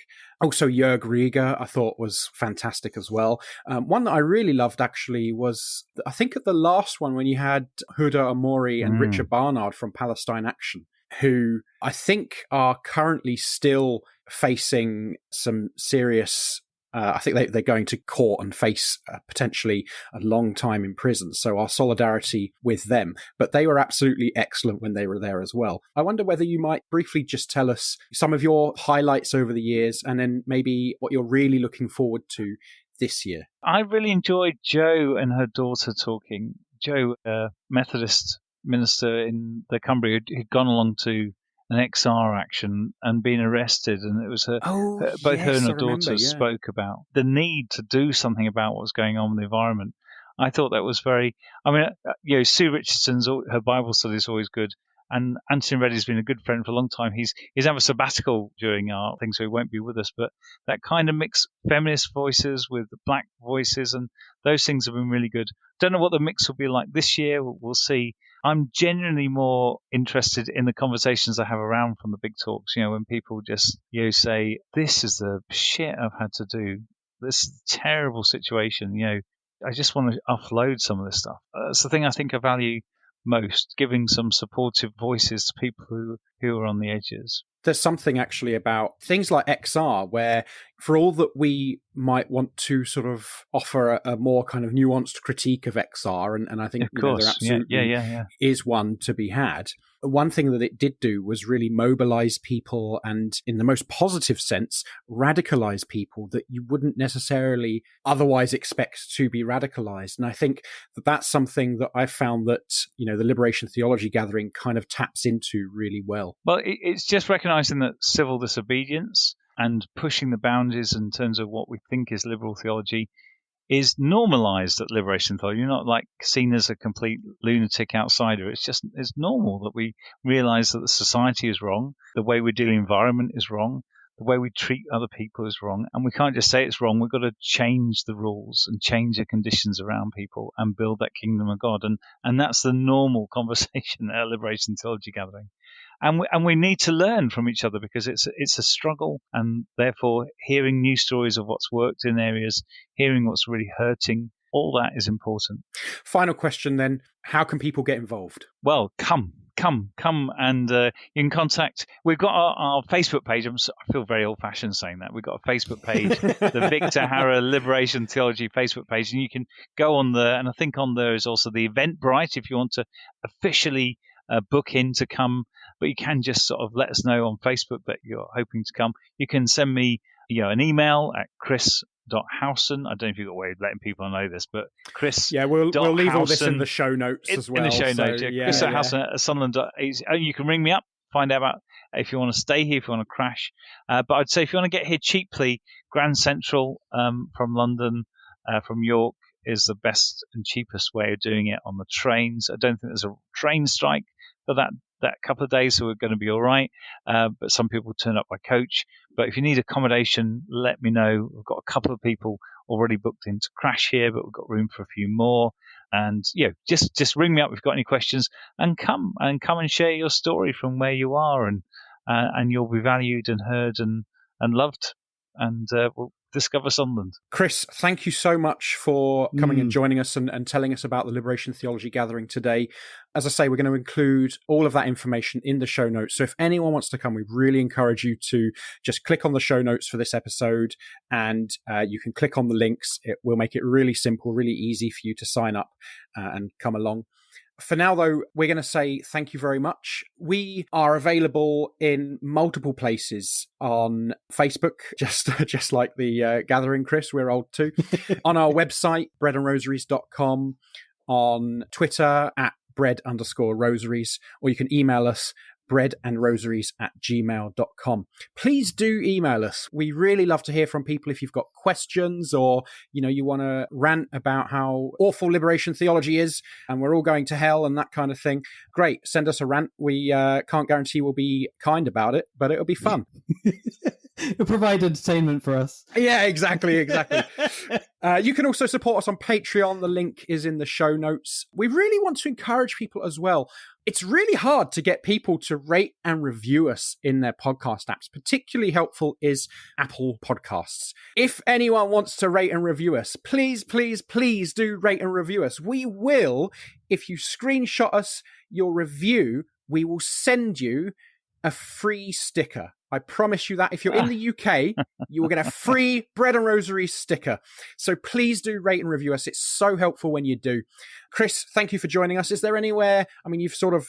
Also, Jörg Rieger, I thought was fantastic as well. One that I really loved, actually, was, I think at the last one, when you had Huda Amori and Richard Barnard from Palestine Action, who I think are currently still facing some serious... I think they're going to court and face potentially a long time in prison. So our solidarity with them. But they were absolutely excellent when they were there as well. I wonder whether you might briefly just tell us some of your highlights over the years, and then maybe what you're really looking forward to this year. I really enjoyed Jo and her daughter talking. Jo, a Methodist minister in the Cumbria, who'd gone along to an XR action and been arrested, and it was both her and her daughter spoke about the need to do something about what's going on in the environment. I thought that was very... Sue Richardson's, her Bible study is always good, and Anthony Reddy's been a good friend for a long time. He's had a sabbatical during our thing, so he won't be with us, but that kind of mix feminist voices with black voices, and those things have been really good. Don't know what the mix will be like this year. We'll see. I'm genuinely more interested in the conversations I have around from the big talks, when people just say, this is the shit I've had to do, this terrible situation, I just want to offload some of this stuff. That's the thing I think I value most, giving some supportive voices to people who are on the edges. There's something actually about things like XR where, for all that we might want to sort of offer a more kind of nuanced critique of XR, and I think there absolutely is one to be had. One thing that it did do was really mobilize people and, in the most positive sense, radicalize people that you wouldn't necessarily otherwise expect to be radicalized. And I think that that's something that I've found that, the Liberation Theology Gathering kind of taps into really well. Well, it's just recognizing that civil disobedience and pushing the boundaries in terms of what we think is liberal theology is normalized at Liberation Theology. You're not seen as a complete lunatic outsider. It's normal that we realize that the society is wrong, the way we deal with the environment is wrong, the way we treat other people is wrong, and we can't just say it's wrong. We've got to change the rules and change the conditions around people and build that kingdom of God. And that's the normal conversation at a Liberation Theology Gathering. And we need to learn from each other, because it's a struggle, and therefore hearing new stories of what's worked in areas, hearing what's really hurting, all that is important. Final question then, how can people get involved? Well, come and you can contact... We've got our Facebook page. I feel very old-fashioned saying that. We've got a Facebook page, the Victor Harrer Liberation Theology Facebook page, and you can go on there, and I think on there is also the Eventbrite if you want to officially book in to come, but you can just sort of let us know on Facebook that you're hoping to come. You can send me an email at chris.howson. I don't know if you've got a way of letting people know this, but Chris. Yeah, we'll leave all this in the show notes as well. In the show notes, Chris.howson at Sunderland. You can ring me up, find out about if you want to stay here, if you want to crash. But I'd say if you want to get here cheaply, Grand Central from London, from York, is the best and cheapest way of doing it on the trains. I don't think there's a train strike for that couple of days, so we're going to be all right. But some people turn up by coach. But if you need accommodation, let me know. We've got a couple of people already booked in to crash here, but we've got room for a few more. And just ring me up if you've got any questions, and come and share your story from where you are, and you'll be valued and heard and loved. And we'll discover Sunderland. Chris, thank you so much for coming and joining us and telling us about the Liberation Theology Gathering today. As I say, we're going to include all of that information in the show notes. So if anyone wants to come, we really encourage you to just click on the show notes for this episode, and you can click on the links. It will make it really simple, really easy for you to sign up and come along. For now, though, we're going to say thank you very much. We are available in multiple places on Facebook, just like the gathering, Chris. We're old too. On our website, breadandrosaries.com, on Twitter at bread_rosaries, or you can email us breadandrosaries@gmail.com. Please do email us. We really love to hear from people if you've got questions, or you want to rant about how awful liberation theology is and we're all going to hell and that kind of thing. Great, send us a rant. We can't guarantee we'll be kind about it, but it'll be fun. It'll provide entertainment for us. Yeah, exactly. You can also support us on Patreon. The link is in the show notes. We really want to encourage people as well. It's really hard to get people to rate and review us in their podcast apps. Particularly helpful is Apple Podcasts. If anyone wants to rate and review us, please do rate and review us. We will, if you screenshot us your review, we will send you a free sticker. I promise you that. If you're in the UK, you will get a free Bread and Rosaries sticker. So please do rate and review us. It's so helpful when you do. Chris, thank you for joining us. Is there anywhere, you've sort of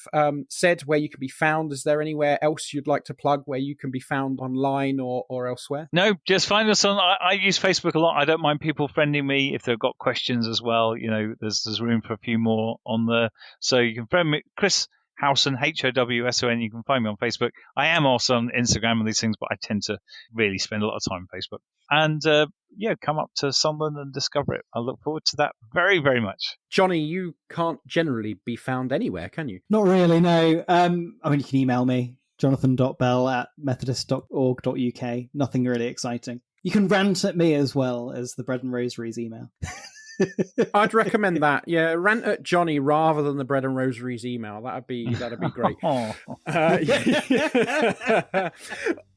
said where you can be found. Is there anywhere else you'd like to plug where you can be found online or elsewhere? No, just find us on, I use Facebook a lot. I don't mind people friending me if they've got questions as well. There's room for a few more on there. So you can friend me, Chris Howson, Howson. You can find me on Facebook. I am also on Instagram and these things, but I tend to really spend a lot of time on Facebook. And come up to Sunderland and discover it. I look forward to that very, very much. Jonny, you can't generally be found anywhere, can you? Not really, no. You can email me, jonathan.bell@methodist.org.uk. Nothing really exciting. You can rant at me as well as the Bread and Rosaries email. I'd recommend that. Yeah, rant at Jonny rather than the Bread and Rosaries email. That'd be great.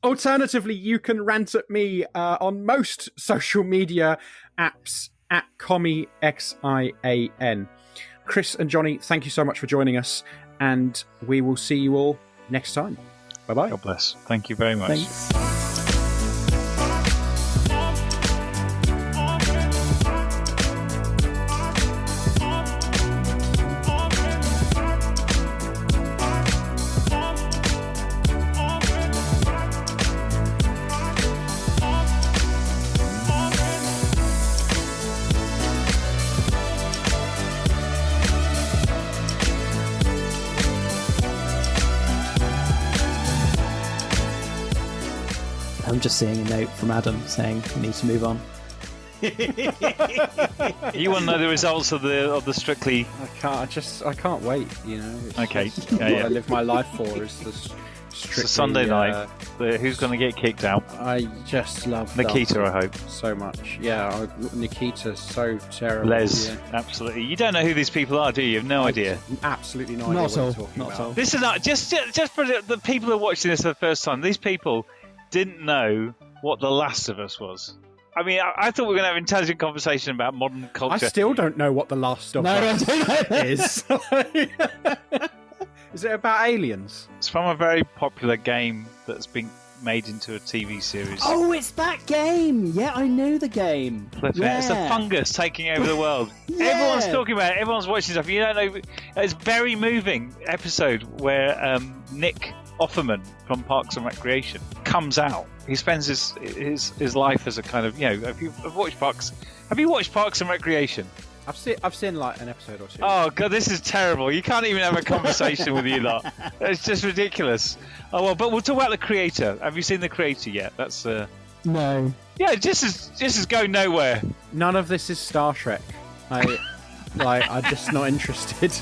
Alternatively, you can rant at me on most social media apps at CommieXIAN. Chris and Jonny, thank you so much for joining us, and we will see you all next time. Bye-bye. God bless. Thank you very much. Thanks. I'm just seeing a note from Adam saying we need to move on. You want to know the results of the Strictly? I can't wait. Okay. What I live my life for is the Strictly. It's a Sunday night. Who's going to get kicked out? I just love Nikita. Dalton I hope so much. Yeah, Nikita's so terrible. Les, yeah. Absolutely. You don't know who these people are, do you? You have no idea. Absolutely no idea what you're talking about. This is not just for the people who are watching this for the first time. These people didn't know what The Last of Us was. I thought we were going to have an intelligent conversation about modern culture. I still don't know what The Last of Us is. Is it about aliens? It's from a very popular game that's been made into a TV series. Oh, it's that game! Yeah, I know the game. Yeah. It's a fungus taking over the world. Yeah. Everyone's talking about it. Everyone's watching stuff. You don't know. It's a very moving episode where Nick Offerman from Parks and Recreation comes out. He spends his life as a kind of, have you watched Parks and Recreation? I've seen like an episode or two. Oh god, this is terrible. You can't even have a conversation with you lot. It's just ridiculous. Oh well, but we'll talk about The Creator. Have you seen The Creator yet? That's No. Yeah, just as go nowhere. None of this is Star Trek. I'm just not interested.